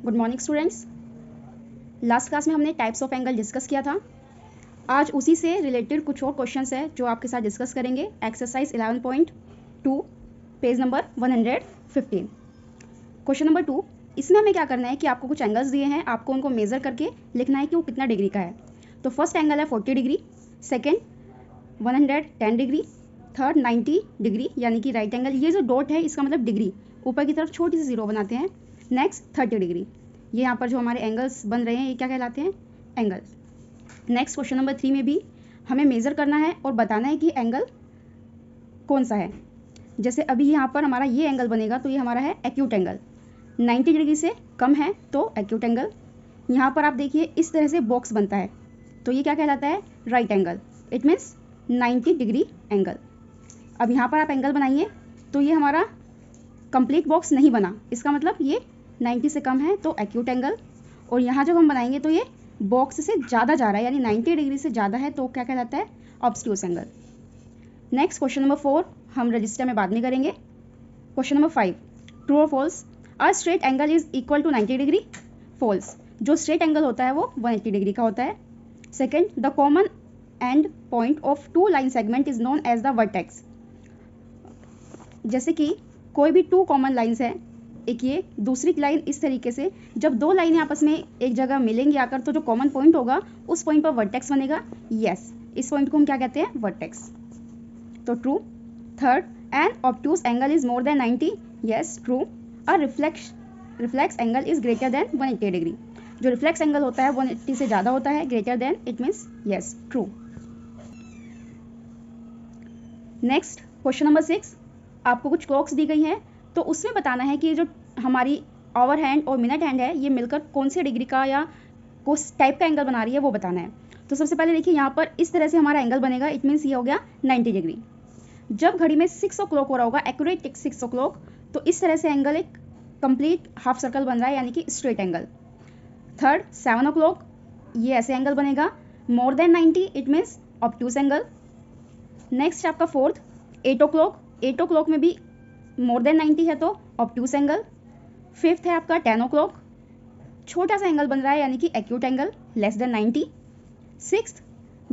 Good morning students. Last class में हमने types of angle discuss किया था। आज उसी से रिलेटेड कुछ और क्वेश्चंस है जो आपके साथ डिस्कस करेंगे। Exercise 11.2 page number 115। Question number 2, इसमें हमें क्या करना है कि आपको कुछ एंगल्स दिए हैं, आपको उनको मेज़र करके लिखना है कि वो कितना डिग्री का है। तो फर्स्ट एंगल है 40 degree, second 110 degree, third 90 degree यानी कि राइट एंगल। ये जो डॉट है इसका मतलब डिग्री, ऊपर की तरफ छोटी सी जीरो बनाते हैं। Next 30 degree. ये यहाँ पर जो हमारे एंगल्स बन रहे हैं ये क्या कहलाते हैं? एंगल्स। नेक्स्ट क्वेश्चन नंबर 3 में भी हमें मेज़र करना है और बताना है कि एंगल कौन सा है। जैसे अभी यहाँ पर हमारा ये एंगल बनेगा तो ये हमारा है एक्यूट एंगल, 90 डिग्री से कम है तो एक्यूट एंगल। यहाँ पर आप देखिए इस तरह से बॉक्स बनता है तो ये क्या कहलाता है? Right angle. It means 90 degree angle. अब यहाँ पर आप एंगल बनाइए तो ये हमारा कंप्लीट बॉक्स नहीं बना, इसका मतलब ये 90 से कम है तो एक्यूट एंगल। और यहाँ जब हम बनाएंगे तो ये बॉक्स से ज़्यादा जा रहा है यानी 90 डिग्री से ज़्यादा है तो क्या कहलाता है? Obtuse angle. Next question number 4 हम रजिस्टर में बाद में करेंगे। क्वेश्चन नंबर 5, ट्रू और false. A straight angle is equal to 90 degree. False. जो स्ट्रेट एंगल होता है वो 180 डिग्री का होता है। Second, the common end point of two line segment is known as the vertex. जैसे कि कोई भी टू कॉमन लाइंस है, एक ये दूसरी लाइन इस तरीके से, जब दो लाइनें आपस में एक जगह मिलेंगी आकर तो जो कॉमन पॉइंट होगा उस पॉइंट पर वर्टेक्स बनेगा। यस, इस पॉइंट को हम क्या कहते हैं? वर्टेक्स। तो true. Third, an obtuse angle is more than 90। Yes, true. A reflex angle is greater than 180 degree. जो रिफ्लेक्स एंगल होता है 180 से ज़्यादा होता है, greater than, it means yes, true. Next question number 6, आपको कुछ क्लॉक्स दी गई हैं तो उसमें बताना है कि जो हमारी आवर हैंड और मिनट हैंड है ये मिलकर कौन से डिग्री का या किस टाइप का एंगल बना रही है वो बताना है। तो सबसे पहले देखिए यहाँ पर इस तरह से हमारा एंगल बनेगा। इट मीन्स ये हो गया 90 डिग्री। जब घड़ी में 6 o'clock हो रहा होगा, एक्यूरेट 6 o'clock, तो इस तरह से एंगल एक कंप्लीट हाफ सर्कल बन रहा है यानी कि स्ट्रेट एंगल। थर्ड 7 o'clock, ये ऐसे एंगल बनेगा मोर than 90, it means obtuse angle. Next आपका फोर्थ 8 o'clock, 8 o'clock में भी मोर देन 90 है तो ऑब्ट्यूज एंगल। फिफ्थ है आपका 10 o'clock, छोटा सा एंगल बन रहा है यानी कि acute angle, less than 90। Sixth,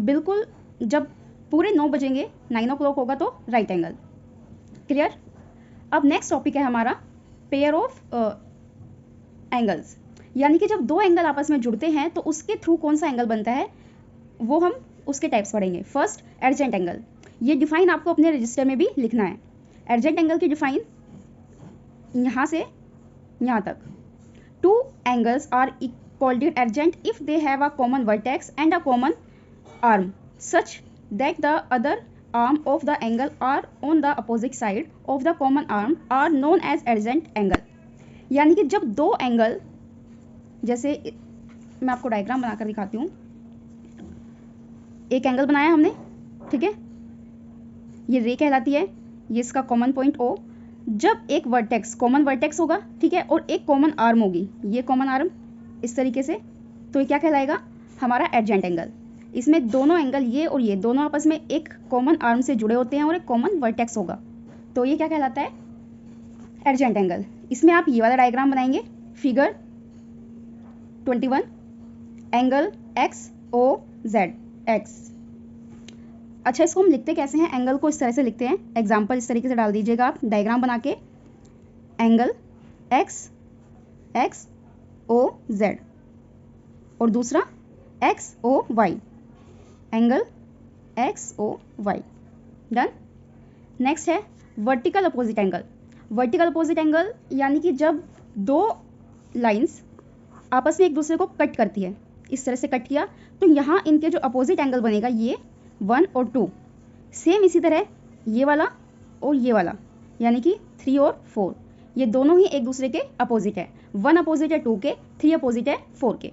बिल्कुल जब पूरे 9 बजेंगे 9 o'clock होगा तो राइट एंगल। क्लियर। अब नेक्स्ट टॉपिक है हमारा पेयर ऑफ एंगल्स, यानी कि जब दो एंगल आपस में जुड़ते हैं तो उसके थ्रू कौन सा एंगल बनता है वो हम उसके टाइप्स पढ़ेंगे। फर्स्ट एडजेंट एंगल, ये डिफाइन आपको अपने रजिस्टर में भी लिखना है। एडजेंट एंगल की डिफाइन यहाँ से यहाँ तक, two angles are called adjacent if they have a common vertex and a common arm such that the other arm of the angle are on the opposite side of the common arm are known as adjacent angle. यानी कि जब दो angle, जैसे मैं आपको diagram बनाकर दिखाती हूँ। एक एंगल बनाया हमने, ठीक है, ये रे कहलाती है, ये इसका कॉमन पॉइंट ओ। जब एक वर्टेक्स, कॉमन वर्टेक्स होगा, ठीक है, और एक कॉमन आर्म होगी, ये कॉमन आर्म इस तरीके से, तो ये क्या कहलाएगा? हमारा एडजेंट एंगल। इसमें दोनों एंगल ये और ये दोनों आपस में एक कॉमन आर्म से जुड़े होते हैं और एक कॉमन वर्टेक्स होगा तो ये क्या कहलाता है? Adjacent angle. इसमें आप ये वाला डायग्राम बनाएंगे, figure 21, angle X O Z X. अच्छा, इसको हम लिखते कैसे हैं? एंगल को इस तरह से लिखते हैं, एग्जाम्पल इस तरीके से डाल दीजिएगा आप डायग्राम बना के, angle X X O Z और दूसरा X O Y, angle X O Y. Done. Next है vertical opposite angle. Vertical opposite angle यानी कि जब दो लाइंस आपस में एक दूसरे को कट करती है, इस तरह से कट किया तो यहाँ इनके जो अपोजिट एंगल बनेगा ये 1 और 2, सेम इसी तरह ये वाला और ये वाला यानी कि 3 और 4, ये दोनों ही एक दूसरे के अपोजिट है। 1 अपोजिट है 2 के, 3 अपोजिट है 4 के।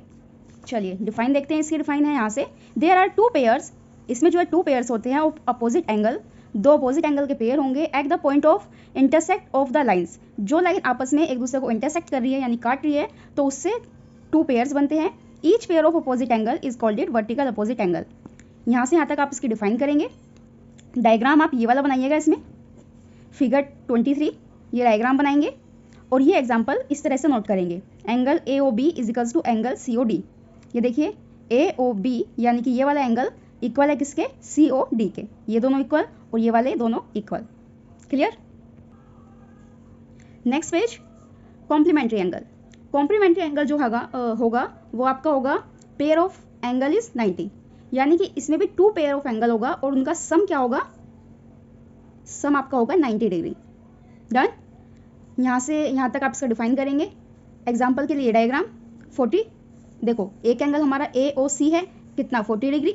चलिए डिफाइन देखते हैं। इसकी डिफाइन है यहाँ से, देयर आर टू पेयर्स, इसमें जो है टू पेयर्स होते हैं अपोजिट एंगल, दो अपोजिट एंगल के पेयर होंगे at the point of intersect of the lines. जो लाइन आपस में एक दूसरे को इंटरसेक्ट कर रही है यानी काट रही है तो उससे टू पेयर्स बनते हैं। Each pair of opposite angle is called it vertical opposite angle. यहाँ से यहाँ तक आप इसकी डिफाइन करेंगे। डायग्राम आप ये वाला बनाइएगा, इसमें फिगर 23 ये डायग्राम बनाएंगे और ये एग्जाम्पल इस तरह से नोट करेंगे, angle AOB is equals to angle COD। ये देखिए AOB यानी कि ये वाला एंगल इक्वल है किसके, COD के, ये दोनों इक्वल और ये वाले दोनों equal. Clear. Next page, complementary angle. Complementary angle जो होगा वो आपका होगा पेयर ऑफ एंगल इज 90, यानी कि इसमें भी 2 पेयर ऑफ एंगल होगा और उनका सम क्या होगा, सम आपका होगा 90 डिग्री। डन। यहाँ से यहाँ तक आप इसका डिफाइन करेंगे। एग्जाम्पल के लिए डायग्राम 40, देखो एक एंगल हमारा AOC है कितना 40 डिग्री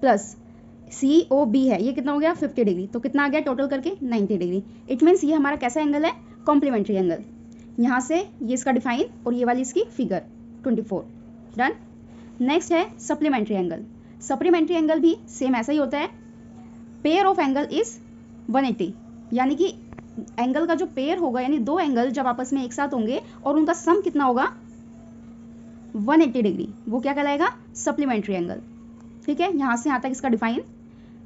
प्लस COB है ये कितना हो गया 50 डिग्री, तो कितना आ गया टोटल करके 90 डिग्री। इट मीन्स ये हमारा कैसा एंगल है, कॉम्प्लीमेंट्री एंगल। यहाँ से ये इसका डिफाइन और ये वाली इसकी फिगर 24। डन। नेक्स्ट है सप्लीमेंट्री एंगल। सप्लीमेंट्री एंगल भी सेम ऐसा ही होता है, पेयर ऑफ एंगल इज 180, यानी कि एंगल का जो पेयर होगा यानी 2 एंगल जब आपस में एक साथ होंगे और उनका सम कितना होगा 180 डिग्री, वो क्या कहलाएगा, सप्लीमेंट्री एंगल। ठीक है, यहाँ से यहाँ तक इसका डिफाइन।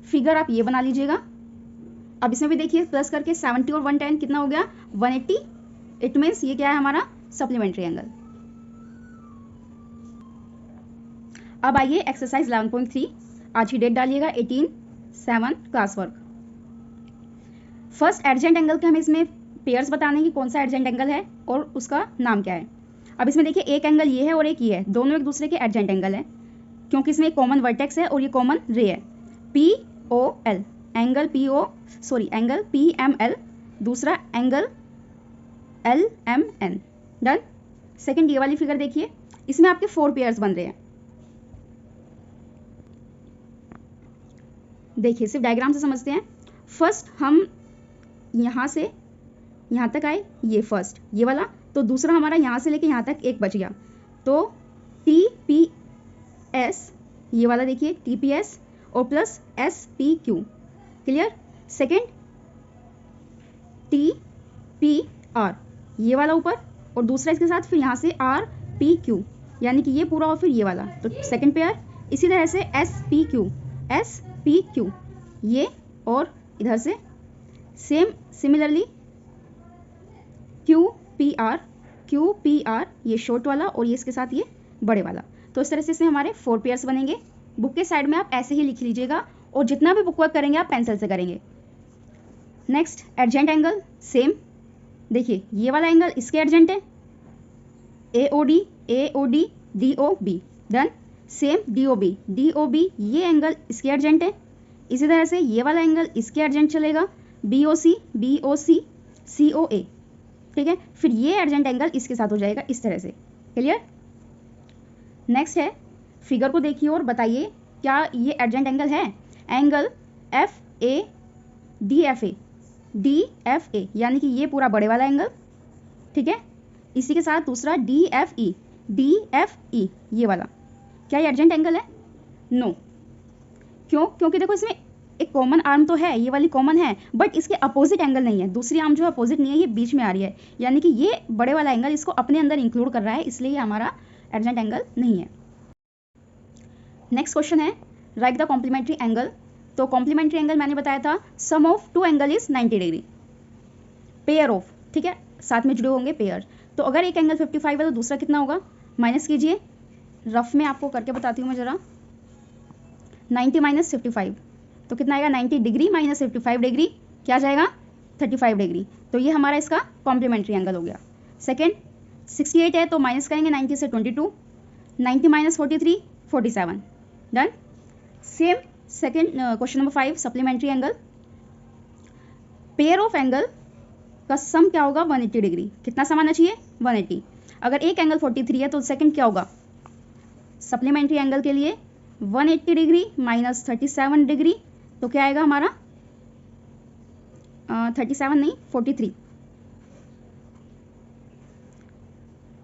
फिगर आप ये बना लीजिएगा। अब इसमें भी देखिए प्लस करके 70 और 110 कितना हो गया 180। इट मीन्स ये क्या है हमारा सप्लीमेंट्री एंगल। अब आइए एक्सरसाइज 11.3, आज की डेट डालिएगा 18/7 क्लास वर्क। फर्स्ट एडजेंट एंगल के हमें इसमें पेयर्स बताने की कौन सा एडजेंट एंगल है और उसका नाम क्या है। अब इसमें देखिए एक एंगल ये है और एक ये है, दोनों एक दूसरे के एडजेंट एंगल है क्योंकि इसमें एक कॉमन वर्टेक्स है और ये कॉमन रे है। POL एंगल एंगल PML, दूसरा एंगल LMN। डन। सेकंड ये वाली फिगर देखिए, इसमें आपके 4 पेयर्स बन रहे हैं। देखिए सिर्फ डायग्राम से समझते हैं। फर्स्ट हम यहाँ से यहाँ तक आए, ये फर्स्ट ये वाला, तो दूसरा हमारा यहाँ से लेके यहाँ तक एक बच गया, तो TPS ये वाला देखिए TPS और plus SPQ। Clear. Second TPR ये वाला ऊपर और दूसरा इसके साथ फिर यहाँ से RPQ यानी कि ये पूरा और फिर ये वाला, तो सेकेंड पेयर। इसी तरह से SPQ ये और इधर से सेम सिमिलरली QPR ये शॉर्ट वाला और ये इसके साथ ये बड़े वाला। तो इस तरह से इसमें हमारे 4 पेयर्स बनेंगे। बुक के साइड में आप ऐसे ही लिख लीजिएगा और जितना भी बुक वर्क करेंगे आप पेंसिल से करेंगे। नेक्स्ट एडजेंट एंगल सेम, देखिए ये वाला एंगल इसके एडजेंट है AOD DOB। Done. Same DOB ये एंगल इसके एडजेंट है। इसी तरह से ये वाला एंगल इसके एडजेंट चलेगा BOC COA। ठीक है, फिर ये एडजेंट एंगल इसके साथ हो जाएगा इस तरह से। क्लियर। नेक्स्ट है, फिगर को देखिए और बताइए क्या ये एडजेंट एंगल है। एंगल DFA यानी कि ये पूरा बड़े वाला एंगल। ठीक है, इसी के साथ दूसरा DFE ये वाला, क्या ये एडजेंट एंगल है? नो। क्यों? क्योंकि देखो इसमें एक कॉमन आर्म तो है, ये वाली कॉमन है, बट इसके अपोजिट एंगल नहीं है। दूसरी आर्म जो अपोजिट नहीं है, ये बीच में आ रही है, यानी कि ये बड़े वाला एंगल इसको अपने अंदर इंक्लूड कर रहा है, इसलिए ये हमारा एडजेंट एंगल नहीं है। नेक्स्ट क्वेश्चन है राइट द कॉम्प्लीमेंट्री एंगल। तो कॉम्प्लीमेंट्री एंगल मैंने बताया था sum of 2 angle is 90 degree, pair of. ठीक है, साथ में जुड़े होंगे पेयर। तो अगर एक एंगल 55 है तो दूसरा कितना होगा, माइनस कीजिए। रफ में आपको करके बताती हूँ मैं ज़रा। 90 माइनस 55 तो कितना आएगा, 90 डिग्री माइनस 55 डिग्री क्या जाएगा 35 डिग्री। तो ये हमारा इसका कॉम्प्लीमेंट्री एंगल हो गया। सेकेंड 68 है तो माइनस करेंगे 90 से 22, 90 minus 43 47। Done. Same second question number 5 supplementary angle. Pair of angle का सम क्या होगा 180 डिग्री। कितना सम आना चाहिए 180। अगर एक एंगल 43 है तो सेकंड क्या होगा, सप्लीमेंट्री एंगल के लिए 180 डिग्री माइनस 37 डिग्री तो क्या आएगा हमारा 37 नहीं 43।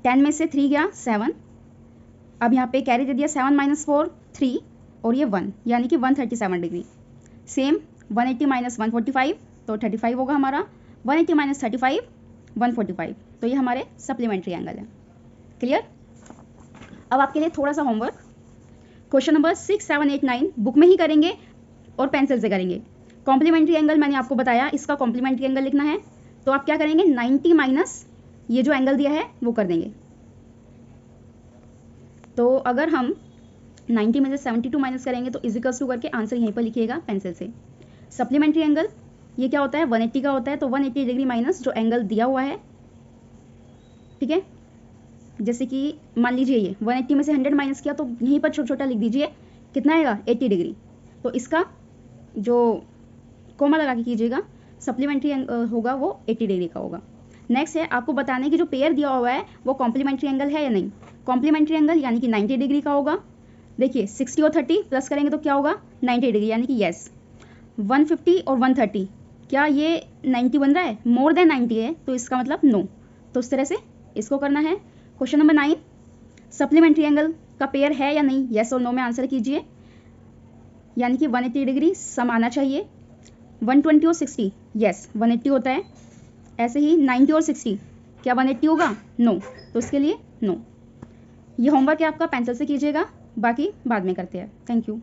10 में से 3 गया 7। अब यहाँ पे कैरी दे दिया 7 माइनस 4 3 और ये 1 यानी कि 137 डिग्री। सेम 180 माइनस 145 तो 35 होगा हमारा, 180 माइनस 35 145। तो ये हमारे सप्लीमेंट्री एंगल है। क्लियर। अब आपके लिए थोड़ा सा होमवर्क, क्वेश्चन नंबर 6 7 8 9 बुक में ही करेंगे और पेंसिल से करेंगे। कॉम्प्लीमेंट्री एंगल मैंने आपको बताया, इसका कॉम्प्लीमेंट्री एंगल लिखना है तो आप क्या करेंगे 90 माइनस ये जो एंगल दिया है वो कर देंगे। तो अगर हम 90 में से 72 माइनस करेंगे तो इजिकल्स टू करके आंसर यहीं पर लिखिएगा पेंसिल से। सप्लीमेंट्री एंगल ये क्या होता है, 180 का होता है, तो 180 डिग्री माइनस जो एंगल दिया हुआ है, ठीक है। जैसे कि मान लीजिए ये 180 में से 100 माइनस किया तो यहीं पर छोटा छोटा लिख दीजिए कितना आएगा 80 डिग्री। तो इसका जो कोमा लगा के कीजिएगा, सप्लीमेंट्री होगा वो 80 डिग्री का होगा। नेक्स्ट है आपको बताने की जो पेयर दिया हुआ है वो कॉम्प्लीमेंट्री एंगल है या नहीं। कॉम्प्लीमेंट्री एंगल यानी कि 90 डिग्री का होगा। देखिए 60 और 30 प्लस करेंगे तो क्या होगा 90 डिग्री, यानी कि यस। 150 और 130 क्या ये 90 बन रहा है, मोर देन 90 है, तो इसका मतलब नो। तो इस तरह से इसको करना है। क्वेश्चन नंबर 9, सप्लीमेंट्री एंगल का पेयर है या नहीं, यस और नो में आंसर कीजिए। यानी कि 180 डिग्री सम आना चाहिए। 120 और 60 यस 180 होता है। ऐसे ही 90 और 60 क्या 180 होगा, नो, तो इसके लिए नो। ये होमवर्क है आपका, पेंसिल से कीजिएगा, बाकी बाद में करते हैं। Thank you.